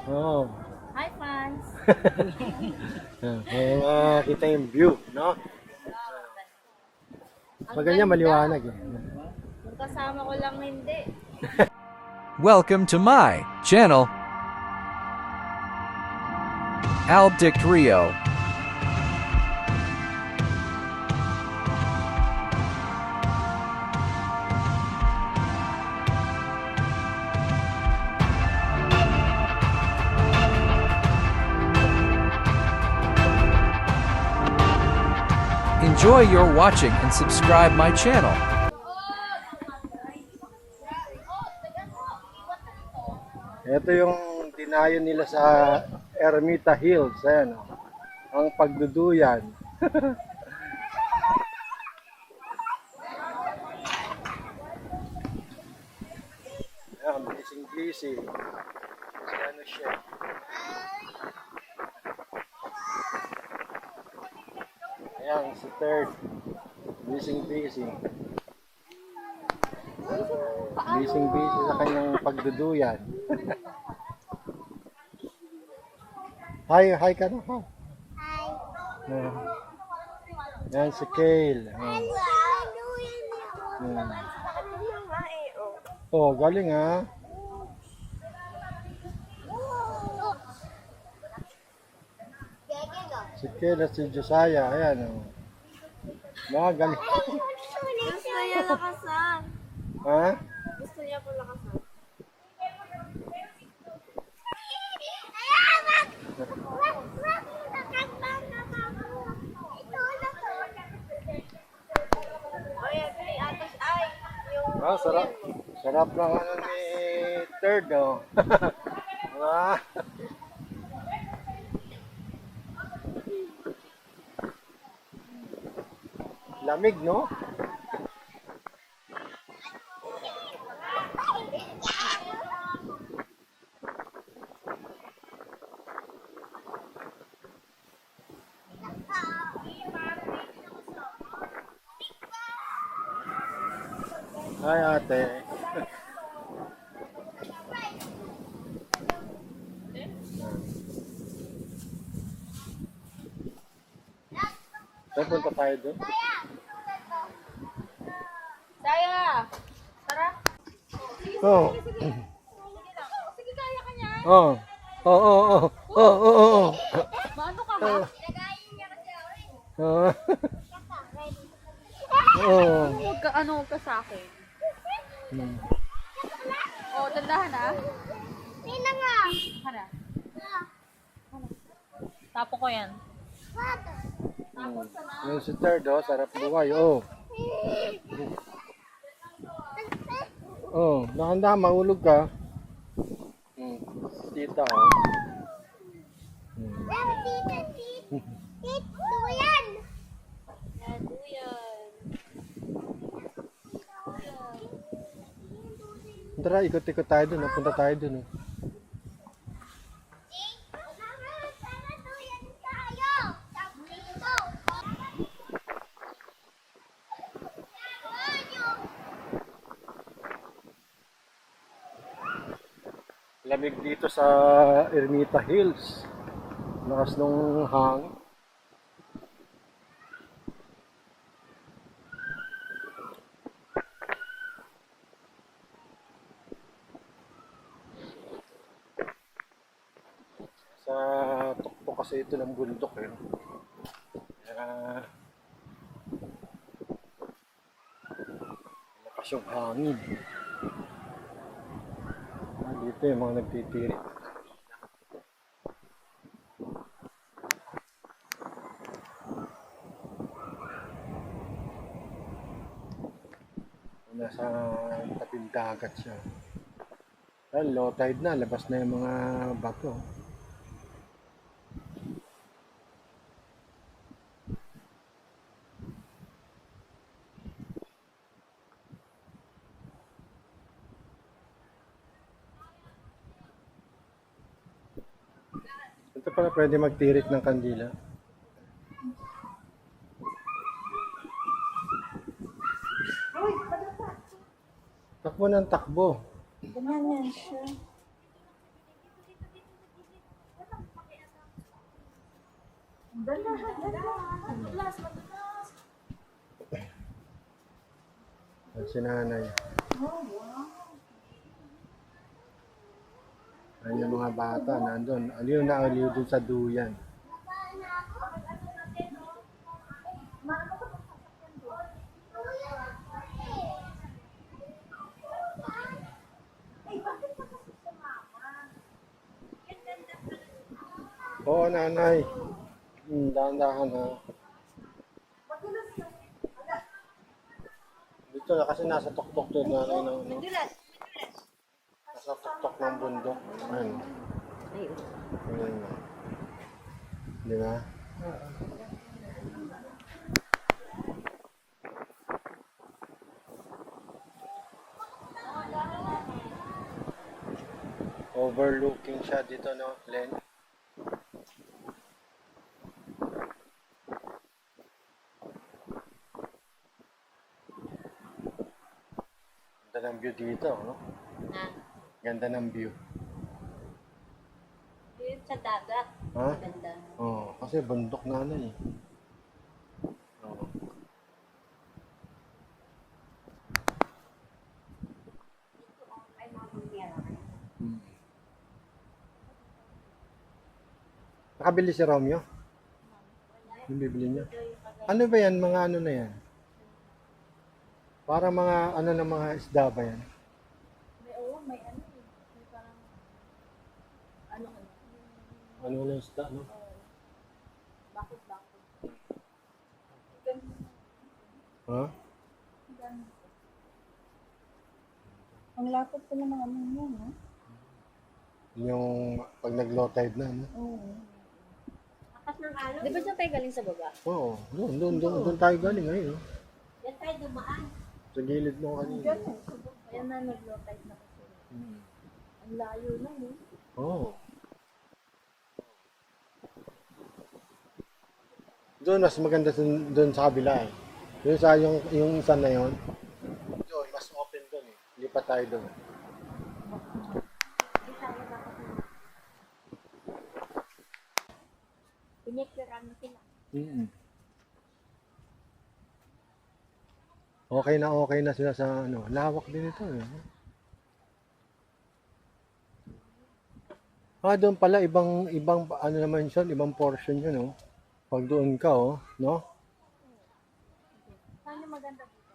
Oh. Hi, fans! Kita yung view, no? Pag ganyan maliwanag eh. Kung kasama ko lang hindi. Welcome to my channel, Aldic Rio. Enjoy your watching and subscribe my channel. Ito yung dinayo nila sa Ermita Hills, ayan, oh. Ang pagduduyan. Ayan, busy. Kasi ano siya. Ayan, si third. Busy. Busy sa kanyang pagduduyan. Hi ka na, ha? Hi. Yan si Kale. Oh, galing ha. Si Kale at si Josiah, ayan oh. Galing. Gusto niya lakasan. Ha? Gusto niya po lakasan. Sarap. Sarap ng ano ni third, oh. Ah. Lamig, no? Hi, ate. Saan punta tayo doon? Saya! Tara! Oh. Sige, kaya ka niya. Oh. Oh. Maano ka ba? Oh. Oh. Huwag ka sa akin. Oh, tandahan ah. Sino nga? Hana. Tapo ko yan. Yung si third, oh. Sarap buhay, oh. Oh, dahan-dahan, mahulog ka. Tita, oh. Tara, ikot-ikot tayo dun, oh. Punta tayo dun, oh. Lamig dito sa Ermita Hills. Lakas nung hangin. Sa tuktok kasi ito ng bundok eh. Kaya lakas yung hangin. Dito yung mga nagtitirik. Nasa tabing dagat siya. Low tide na, labas na yung mga bato. Ito pala pwede magtirik ng kandila. Takbo ng takbo. Ganyan siya. At si nanay. Ayan yung mga bata, nandun. Aliw na aliw dun sa duyan. Oo, nanay. Dahan-dahan ha. Dito na kasi nasa tuktok to nanay ng ano. Nasa tuktok ng bundok. Ayun. Ayun. Di ba? Overlooking siya dito, no, Len? Ganda ng view dito, no? Na, Ganda ng view. yun sa dagat. Ha? Maganda. Oo, kasi bundok na ano eh. Oo. Ay, mga bumiyara. Hmm. Nakabili si Romeo? Yung bibili niya? Ano ba yan? Mga ano na yan? Para mga ano na mga isda ba yan? May ano eh. May parang, ano ano. Ano na isda, no? Bakit? Ha? Ang lapot ko ng mga ano yun, no? Yung pag nag-low tide na, no? Oo. Akas ng alon. Di ba dyan tayo galing sa baba? Oo, doon tayo galing ngayon, no? Yan tayo dumaan. Sa gilid mo kanina. Ayan na, nag-low tide na kasi. Hmm. Ang layo na, no? Oo. Doon mas maganda doon sa kabila eh. Doon sa yung isa na yon. Doon mas open doon eh. Hindi pa tayo doon. Pinicturean mo sila. Okay na sila sa ano. Lawak din ito eh. Doon pala ibang ano naman siya, ibang portion yun, no? Pag doon ka, oh, no? Saan yung maganda dito?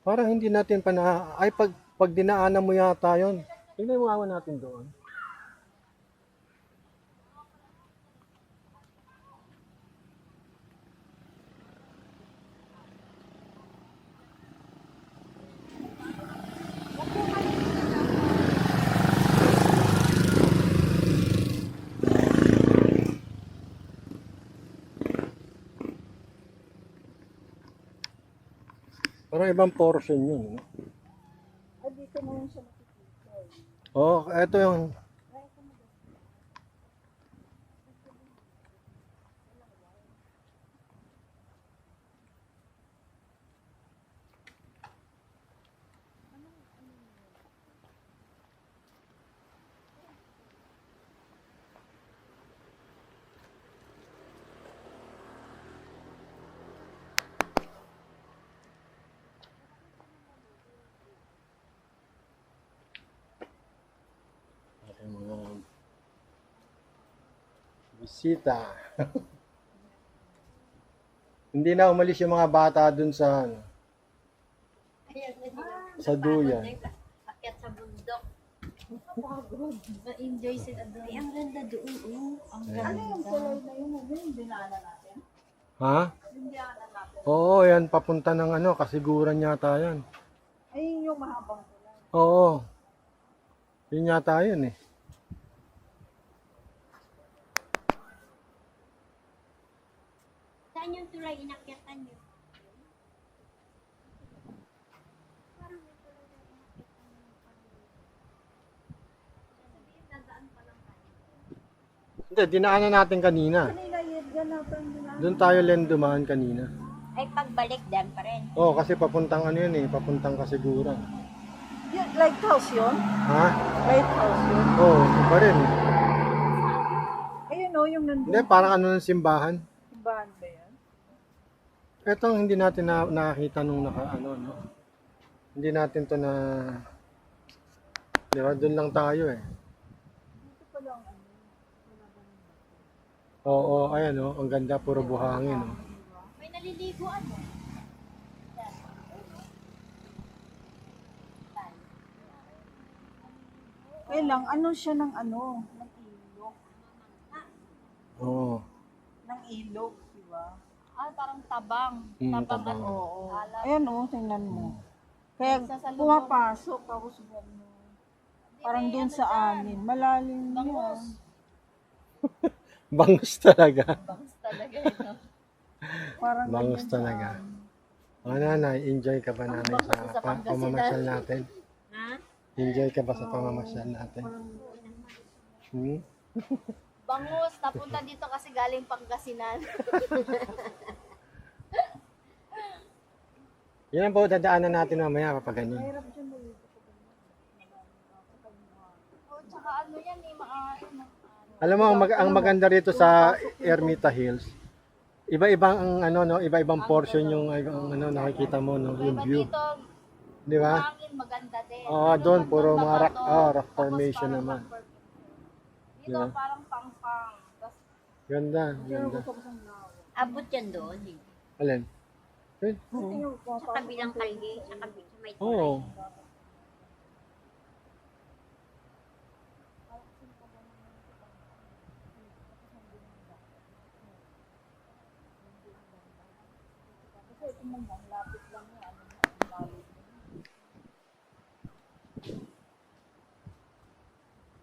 Parang hindi natin pa na ay pag dinaanan mo yata 'yon. Tingnan mo awan natin doon. Parang ibang portion yun, no? Ah, dito mo yung siya makikita. Oh, eto yung ating mga bisita. Hindi na umalis yung mga bata dun sa ano, sa duyan. Akyat sa bundok. Ma-enjoy sila doon. Ay, ang ganda doon. Ang ganda. Ano yung kulay na yun? Yung dinaanan natin? Ha? Yung dinaanan natin. Oo, yan papunta ng ano, kasiguran yata yan. Ay, yung mahabang kulay. Oo. Yun yata yun eh. Saan yung tulay inakyatan nyo? Parang yung tulay na inakyatan nyo. Sabihin, dadaan pa lang tayo. Hindi, dinaanan natin kanina. Kanina yun, ganapan nila. Doon tayo dumaan kanina. Ay, pagbalik, dan pa rin. Oo, kasi papuntang ano yun eh, papuntang kasiguran. Yung lighthouse yun? Ha? Lighthouse yun? Oo, iba rin. yung nandun. Hindi, parang ano ng simbahan. Simbahan ba yan? Ito ang hindi natin nakakita nung no? Hindi natin to na, di ba, doon lang tayo eh. Dito pa lang ano. Oo, ayan oh, ang ganda, puro buhangin oh. May naliliguan mo. Kaya lang, ano siya ng ano? Ng ilog. Oo. Ng ilog, di ba? Ah, parang tabang. Tabang. Oo. Ayan oh, tingnan mo. Kaya pumapasok tapos ano. Parang doon sa amin. Malalim niya. Bangus talaga. Bangs talaga ito. Parang Bangus ganyan talaga. O nanay, enjoy ka ba nanay sa pamamasyal natin? Ha? Enjoy ka ba sa pamamasyal natin? Hmm? Bangus, napunta dito kasi galing Pangasinan. Yan ang po dadaanan natin mamaya kapag ganyan. O, tsaka ano yan eh, Alam mo, ang maganda rito sa Ermita Hills, iba-ibang ang ano no, iba-ibang portion yung ano nakikita mo no, yung view, dito, di ba? hangin maganda din. Oo, doon puro mga rock formation Tapos naman. Dito Diba? parang pang-pang. Tapos, Ganda, ganda. Abot yan doon. Alin? Sa kabilang kalye, sa may tulay. Oo.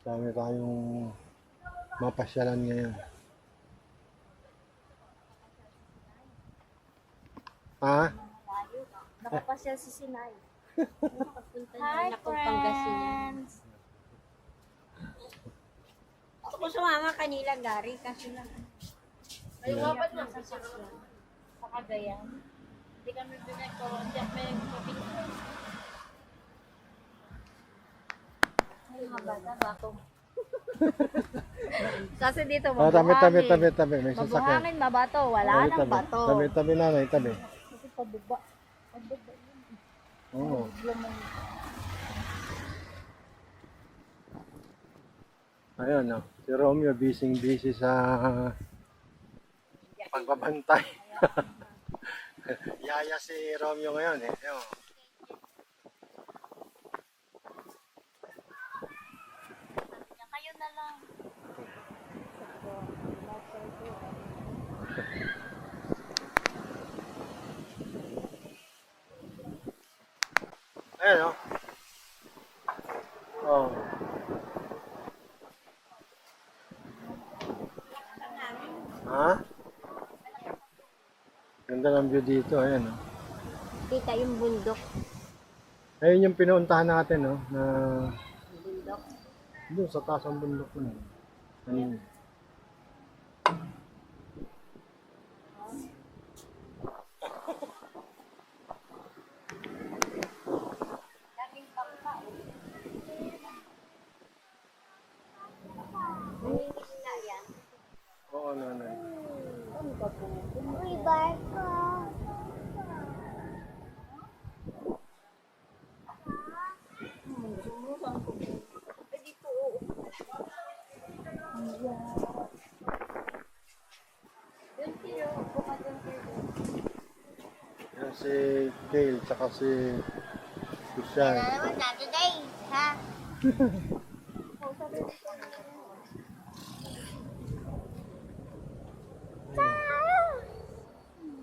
Dami tayong mapasyalan ngayon. Ha? nakapasyal si Sinay. Nakapunta Hi, na akong Pangasinan. friends! Gusto ko sumama kanila, Gary, kasi lang. May wapat na sa Cagayan. Hindi kami binagko. Hindi kami nagpapinto. Ay, mga bata, bato. Kasi dito, Oh, tabi. May sasakyan. mabuhangin, mabato. Wala nang bato. Tabi nanay, tabi. Kasi pababa. Oo. Ayun, no. Si Romeo busy sa pagbabantay. Yaya si Romeo ngayon eh. Ayun. Kayo na lang. Ayun, no. Oh. Ha? Ganda ng view dito, ayan, no. Kita yung bundok. Ayun yung pinuuntahan natin, no, na Bundok. doon sa taas ng bundok na yun. Ayun. Nangingisda yan. Oo, nanay. Uy, barko. Yan si Kale, tsaka si Kushan. naman natin day, ha?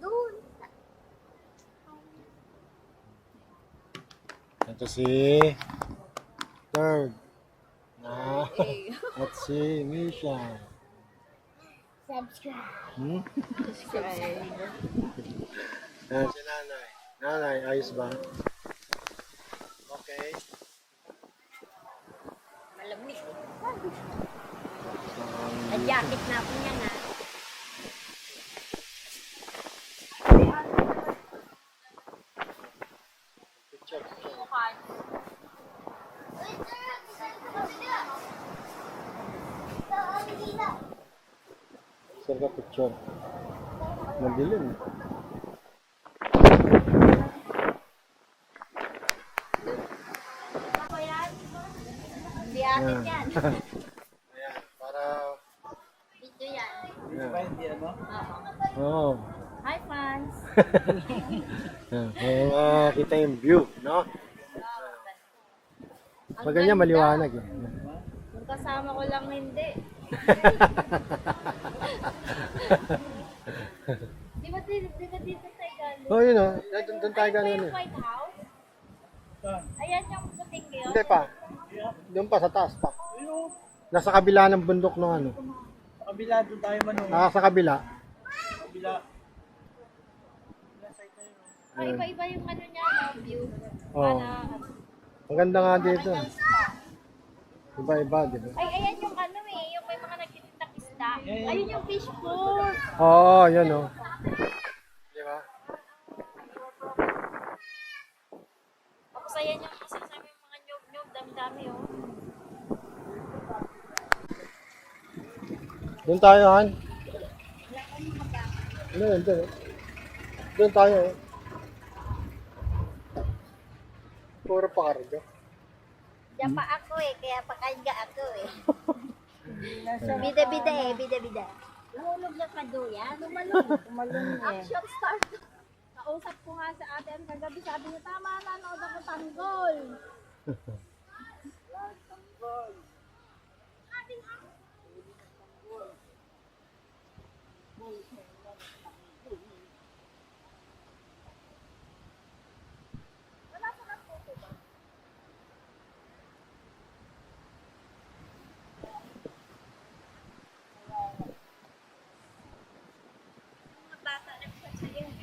Doon. Ito si Third. At si Misha. Subscribe. Hmm? Yan si Nanay. Nanay, ayos ba? Okay. Malamig. Um, Jacket na ako niyan, ha? picture. Master ka picture. Madilim. Hindi atin yan. Ayan, para... Video yan. Oo. Hi, fans. Kita yung view, no? Pag ganyan, maliwanag eh. Yung kasama ko lang hindi. Di ba dito tayo galing? Oh, yun oh. Doon tayo Ayun ba ganun yung eh. White House? Ayan yung puting yun. Hindi pa. Doon pa, sa taas pa. Nasa kabila ng bundok ng ano. Sa kabila, doon tayo manong. Sa kabila. Kabila. Iba-iba yung ano niya, no, view. Oo. Maganda nga dito. Iba-iba, di ba? Ay, ayan yung ano eh, yung may mga nagtitindang isda. Ayun yung fish pool. Oo, yun oh. Di ba? Tapos ayan yung masasabi yung mga nyog-nyog, dami-dami oh. Doon tayo, Han. Doon, doon. Doon tayo. Oh. Puro pa karga. Diyan pa ako eh, kaya pakainga ako eh. Bida-bida eh, bida-bida. Nahulog na pa doon tumalong. Tumalon eh. Action start. Kausap ko nga sa atin kagabi, sabi niya, tama na, nood ako tanggol.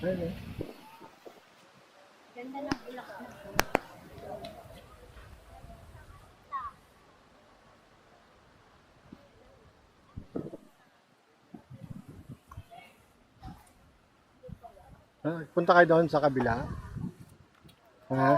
Ayun oh. Ganda ng ulak na. Punta kayo doon sa kabila. Ha?